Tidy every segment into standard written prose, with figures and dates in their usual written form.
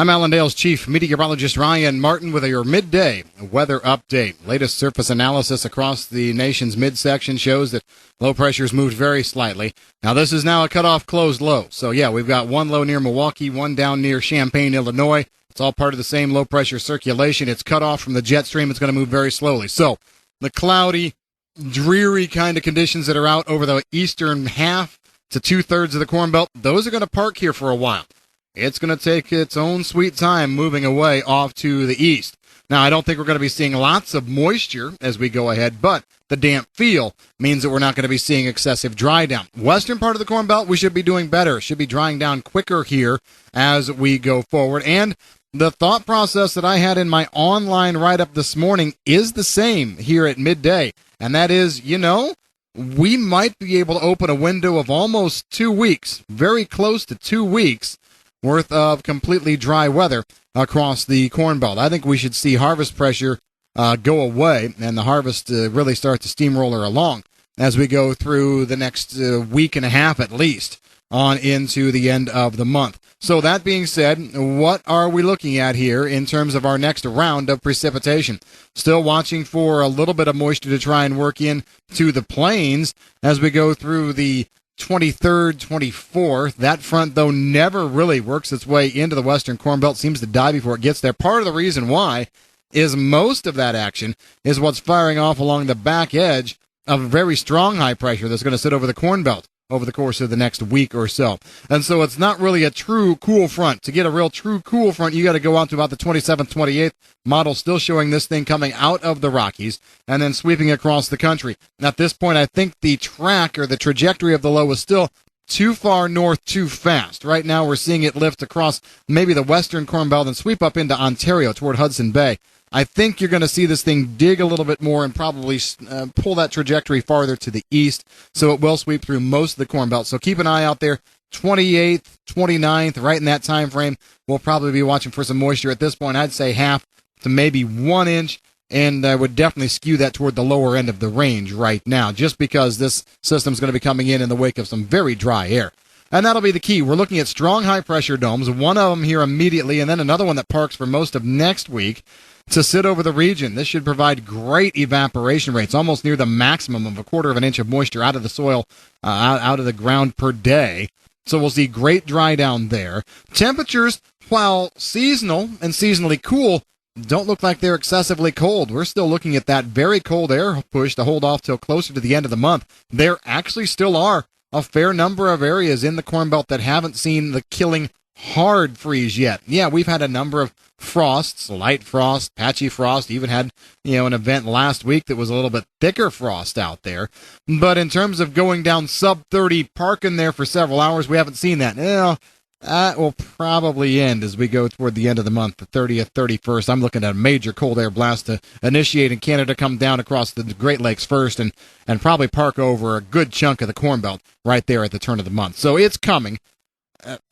I'm Allendale's Chief Meteorologist Ryan Martin with your midday weather update. Latest surface analysis across the nation's midsection shows that low pressure's moved very slightly. Now, this is now a cutoff closed low. So, yeah, we've got one low near Milwaukee, one down near Champaign, Illinois. It's all part of the same low pressure circulation. It's cut off from the jet stream. It's going to move very slowly. So, the cloudy, dreary kind of conditions that are out over the eastern half to two-thirds of the Corn Belt, those are going to park here for a while. It's going to take its own sweet time moving away off to the east. Now, I don't think we're going to be seeing lots of moisture as we go ahead, but the damp feel means that we're not going to be seeing excessive dry down. Western part of the Corn Belt, we should be doing better. It should be drying down quicker here as we go forward. And the thought process that I had in my online write-up this morning is the same here at midday, and that is, we might be able to open a window of almost 2 weeks, very close to 2 weeks, worth of completely dry weather across the Corn Belt. I think we should see harvest pressure go away and the harvest really start to steamroller along as we go through the next week and a half at least on into the end of the month. So that being said, what are we looking at here in terms of our next round of precipitation? Still watching for a little bit of moisture to try and work in to the plains as we go through the 23rd, 24th. That front, though, never really works its way into the western Corn Belt, seems to die before it gets there. Part of the reason why is most of that action is what's firing off along the back edge of a very strong high pressure that's going to sit over the Corn Belt over the course of the next week or so. And so it's not really a true cool front. To get a real true cool front, you got to go out to about the 27th, 28th. Model still showing this thing coming out of the Rockies and then sweeping across the country. And at this point, I think the track or the trajectory of the low is still too far north too fast. Right now, we're seeing it lift across maybe the western Corn Belt and sweep up into Ontario toward Hudson Bay. I think you're going to see this thing dig a little bit more and probably pull that trajectory farther to the east, so it will sweep through most of the Corn Belt. So keep an eye out there. 28th, 29th, right in that time frame. We'll probably be watching for some moisture at this point. I'd say half to maybe 1 inch, and I would definitely skew that toward the lower end of the range right now, just because this system's going to be coming in the wake of some very dry air. And that'll be the key. We're looking at strong high-pressure domes, one of them here immediately, and then another one that parks for most of next week to sit over the region. This should provide great evaporation rates, almost near the maximum of 1/4 of an inch of moisture out of the soil, out of the ground per day. So we'll see great dry down there. Temperatures, while seasonal and seasonally cool, don't look like they're excessively cold. We're still looking at that very cold air push to hold off till closer to the end of the month. There actually still are a fair number of areas in the Corn Belt that haven't seen the killing hard freeze yet. Yeah, we've had a number of frosts, light frost, patchy frost, even had, an event last week that was a little bit thicker frost out there. But in terms of going down sub 30, parking there for several hours, we haven't seen that. That will probably end as we go toward the end of the month, the 30th, 31st. I'm looking at a major cold air blast to initiate in Canada, come down across the Great Lakes first, and probably park over a good chunk of the Corn Belt right there at the turn of the month. So it's coming.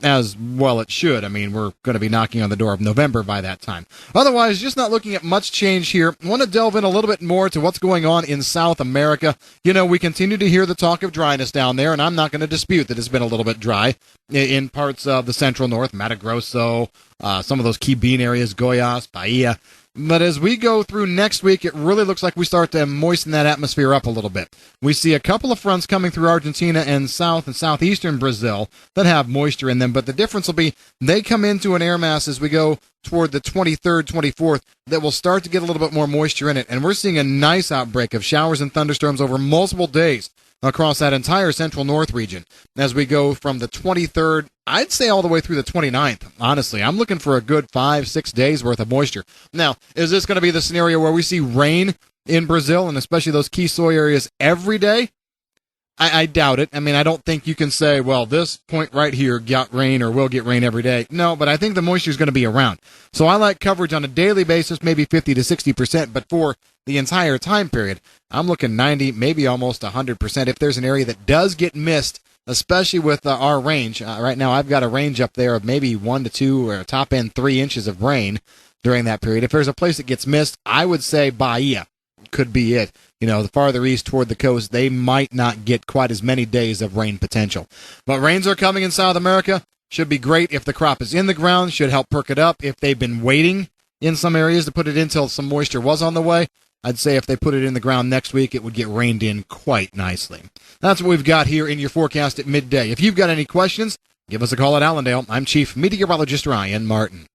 As well it should. I mean, we're going to be knocking on the door of November by that time. Otherwise, just not looking at much change here. I want to delve in a little bit more to what's going on in South America. We continue to hear the talk of dryness down there, and I'm not going to dispute that it's been a little bit dry in parts of the central north, Mato Grosso, some of those key bean areas, Goiás, Bahia. But as we go through next week, it really looks like we start to moisten that atmosphere up a little bit. We see a couple of fronts coming through Argentina and south and southeastern Brazil that have moisture in them, but the difference will be they come into an air mass as we go toward the 23rd, 24th that will start to get a little bit more moisture in it. And we're seeing a nice outbreak of showers and thunderstorms over multiple days across that entire central north region as we go from the 23rd, I'd say all the way through the 29th. Honestly, I'm looking for a good 5-6 days worth of moisture. Now, is this going to be the scenario where we see rain in Brazil and especially those key soy areas every day? I doubt it. I mean, I don't think you can say, well, this point right here got rain or will get rain every day. No, but I think the moisture is going to be around. So I like coverage on a daily basis, maybe 50 to 60%, but for the entire time period, I'm looking 90, maybe almost 100%. If there's an area that does get missed, especially with our range, right now I've got a range up there of maybe 1 to 2 or top end 3 inches of rain during that period. If there's a place that gets missed, I would say Bahia could be it. The farther east toward the coast, they might not get quite as many days of rain potential. But rains are coming in South America. should be great if the crop is in the ground, should help perk it up. If they've been waiting in some areas to put it in until some moisture was on the way, I'd say if they put it in the ground next week, it would get rained in quite nicely. That's what we've got here in your forecast at midday. If you've got any questions, give us a call at Allendale. I'm Chief Meteorologist Ryan Martin.